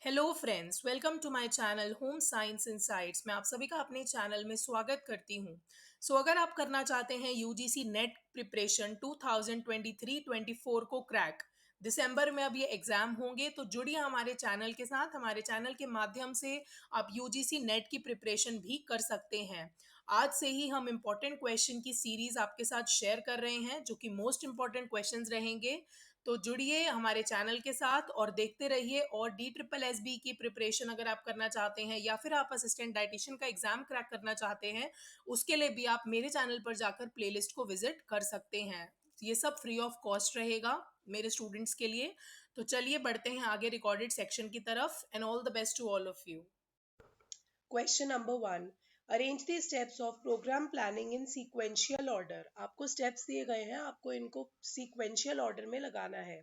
Hello friends, welcome to my channel home science insights. मैं आप सभी का अपने चैनल में स्वागत करती हूं। अगर आप करना चाहते हैं यूजीसी नेट प्रिपरेशन 2023-24 को क्रैक, दिसंबर में अब ये एग्जाम होंगे, तो जुड़िए हमारे चैनल के साथ। हमारे चैनल के माध्यम से आप यूजीसी नेट की प्रिपरेशन भी कर सकते हैं। आज से ही हम इम्पोर्टेंट क्वेश्चन की सीरीज आपके साथ शेयर कर रहे हैं, जो कि मोस्ट इम्पोर्टेंट क्वेश्चंस रहेंगे। तो जुड़िए हमारे चैनल के साथ और देखते रहिए। और DSSB की प्रिपरेशन अगर आप करना चाहते हैं, या फिर आप असिस्टेंट डाइटिशियन का एग्जाम क्रैक करना चाहते हैं, उसके लिए भी आप मेरे चैनल पर जाकर प्लेलिस्ट को विजिट कर सकते हैं। ये सब फ्री ऑफ कॉस्ट रहेगा मेरे स्टूडेंट्स के लिए। तो चलिए बढ़ते हैं आगे रिकॉर्डेड सेक्शन की तरफ। And all the best to all of you. Question number 1, arrange the steps of programme planning in sequential order. आपको स्टेप्स दिए गए हैं, आपको इनको सीक्वेंशियल ऑर्डर में लगाना है।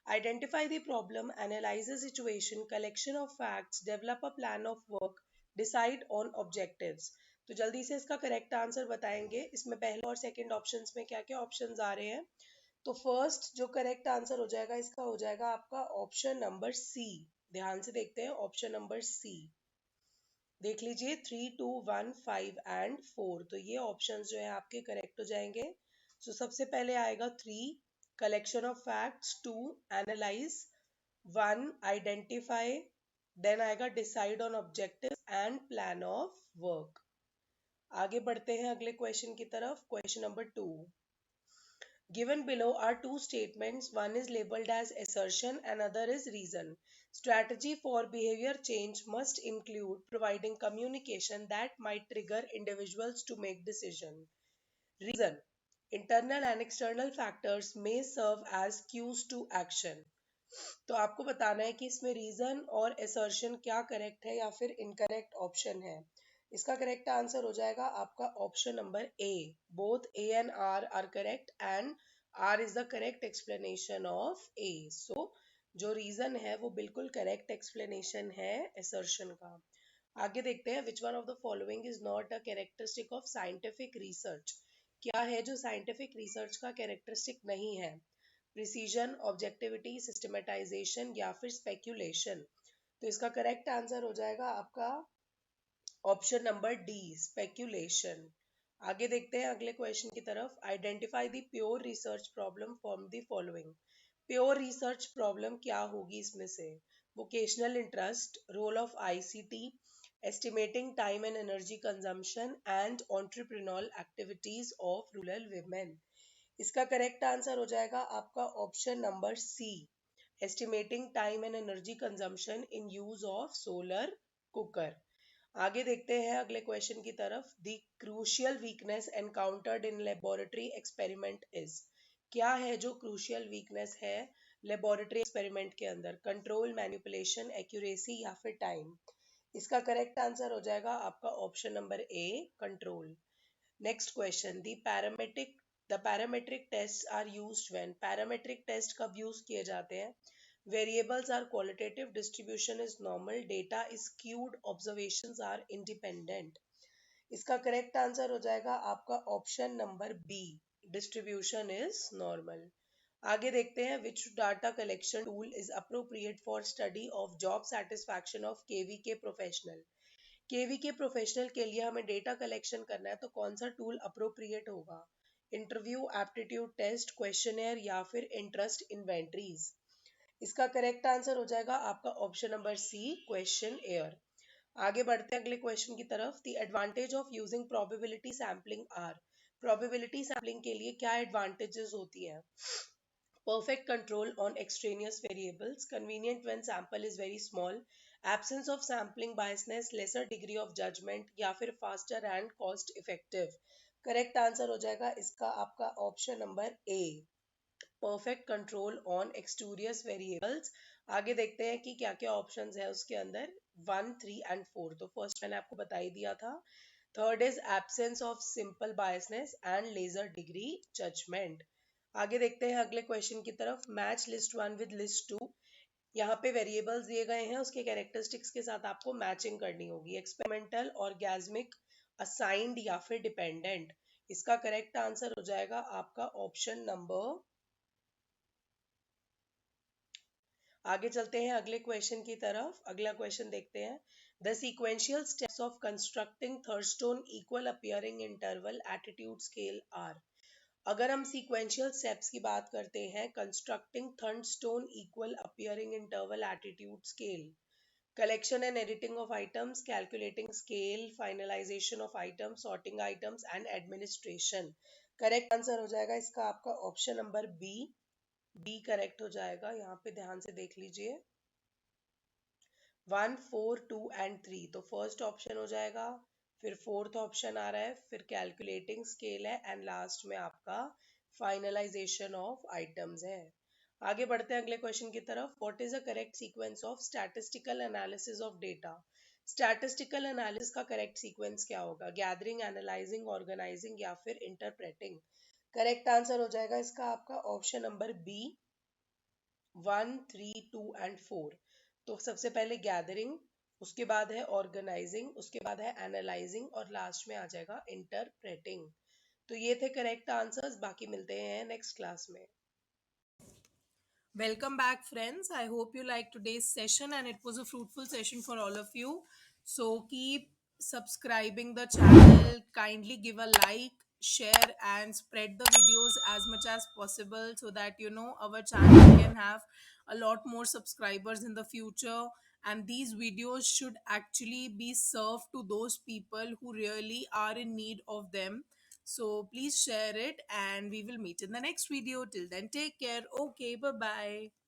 Identify the problem, analyse the situation, collection of facts, develop a plan of work, decide on objectives. तो जल्दी से इसका करेक्ट आंसर बताएंगे। इसमें पहले और सेकंड ऑप्शंस में क्या क्या ऑप्शंस आ रहे हैं। तो फर्स्ट जो करेक्ट आंसर हो जाएगा इसका हो जाएगा आपका ऑप्शन नंबर सी। ध्यान से देखते हैं ऑप्शन नंबर सी। देख लीजिए 3, 2, 1, 5 एंड 4। तो ये ऑप्शंस जो है आपके करेक्ट हो जाएंगे। सबसे पहले आएगा 3, collection of facts, 2, analyse, 1, identify, then आएगा decide on objective and plan of work. आगे बढ़ते हैं अगले क्वेश्चन की तरफ। Question number 2, given below are two statements. One is labeled as assertion and other is reason. Strategy for behavior change must include providing communication that might trigger individuals to make decision. Reason. Internal and external factors may serve as cues to action. तो आपको बताना है कि इसमें reason और assertion क्या correct है या फिर इनकरेक्ट ऑप्शन है। इसका करेक्ट आंसर हो जाएगा आपका option number A. Both A and R correct and R is the correct explanation of A. जो रीजन है वो बिल्कुल करेक्ट एक्सप्लेनेशन है असर्शन का। आगे देखते हैं which one of the following is not a characteristic of scientific research. क्या है जो साइंटिफिक रिसर्च का कैरेक्टरिस्टिक नहीं है। प्रिसीजन, ऑब्जेक्टिविटी, सिस्टमेटाइजेशन या फिर स्पेक्यूलेशन। तो इसका करेक्ट आंसर हो जाएगा आपका ऑप्शन नंबर डी, स्पेक्यूलेशन। आगे देखते हैं अगले क्वेश्चन की तरफ। Identify the pure research problem from the following. Pure research problem क्या होगी इसमें से। Vocational interest, role of ICT, estimating time and energy consumption and entrepreneurial activities of rural women. इसका करेक्ट आंसर हो जाएगा आपका option number C, estimating time and energy consumption in use of solar cooker. आगे देखते हैं अगले question की तरफ। The crucial weakness encountered in laboratory experiment is. क्या है जो क्रूशियल वीकनेस है लेबोरेटरी एक्सपेरिमेंट के अंदर। कंट्रोल, मैनिपुलेशन, एक्यूरेसी या फिर टाइम। इसका करेक्ट आंसर हो जाएगा आपका option number A, control. Next question, the parametric test are used when. Parametric test कब यूज किए जाते हैं। Variables are qualitative, distribution is normal, data is skewed, observations are independent. इसका करेक्ट आंसर हो जाएगा आपका option number B, distribution is normal. आगे देखते हैं which data collection tool is appropriate for study of job satisfaction of KVK professional. KVK professional के लिए हमें डेटा कलेक्शन करना है, तो कौन सा टूल अप्रोप्रिएट होगा। इंटरव्यू, एप्टीट्यूड टेस्ट, क्वेश्चनर या फिर इंटरेस्ट इन्वेंटरीज। इसका करेक्ट आंसर हो जाएगा आपका option number C, questionnaire. आगे बढ़ते हैं अगले क्वेश्चन की तरफ। The advantage of using probability sampling are. Probability sampling के लिए क्या एडवांटेजेस होती है। Perfect control on extraneous variables, convenient when sample is very small, absence of sampling biasness, lesser degree of judgment या फिर faster and cost effective। Correct answer हो जाएगा इसका आपका option number A, perfect control on extraneous variables. आगे देखते हैं कि क्या क्या ऑप्शंस है उसके अंदर 1, 3 एंड 4। तो फर्स्ट मैंने आपको बता ही दिया था। Third is absence of simple biasness and lesser degree judgement. आगे देखते हैं अगले क्वेश्चन की तरफ। Match list 1 with list 2। यहाँ पे वेरिएबल्स दिए गए हैं, उसके कैरेक्टरिस्टिक्स के साथ आपको मैचिंग करनी होगी। एक्सपेरिमेंटल, ऑर्गेज्मिक, असाइंड या फिर डिपेंडेंट। इसका करेक्ट आंसर हो जाएगा आपका ऑप्शन नंबर। आगे चलते हैं अगले क्वेश्चन की तरफ। अगला क्वेश्चन देखते हैं। The sequential steps of constructing Thurstone equal appearing interval attitude scale are. अगर हम सीक्वेंशियल स्टेप्स की बात करते हैं, constructing Thurstone equal appearing interval attitude scale, collection and editing of items, calculating scale, finalization of items, sorting items and administration। Correct answer हो जाएगा इसका आपका option number B. B correct हो जाएगा। यहाँ पे ध्यान से देख लीजिए, 1, 4, 2 एंड 3, तो फर्स्ट ऑप्शन हो जाएगा। फिर फोर्थ ऑप्शन आ रहा है, फिर कैलकुलेटिंग स्केल है एंड लास्ट में आपका फाइनलाइजेशन ऑफ आइटम्स है। आगे बढ़ते हैं अगले क्वेश्चन की तरफ। What is the correct sequence of statistical analysis of data. Statistical analysis का करेक्ट सीक्वेंस क्या होगा? गैदरिंग, एनालाइजिंग, ऑर्गेनाइजिंग या फिर इंटरप्रेटिंग। करेक्ट आंसर हो जाएगा इसका आपका ऑप्शन नंबर बी, 1, 3, 2 एंड 4। तो सबसे पहले गैदरिंग, उसके बाद है ऑर्गेनाइजिंग, उसके बाद है एनालाइजिंग और लास्ट में आ जाएगा इंटरप्रेटिंग। तो ये थे करेक्ट आंसर्स। बाकी मिलते हैं नेक्स्ट क्लास में। Welcome back, friends. I hope you liked today's session and it was a fruitful session for all of you. So keep subscribing the channel, kindly give a like, share, and spread the videos as much as possible so that our channel can have a lot more subscribers in the future. And these videos should actually be served to those people who really are in need of them. So please share it and we will meet in the next video. Till then, take care. Okay, bye bye.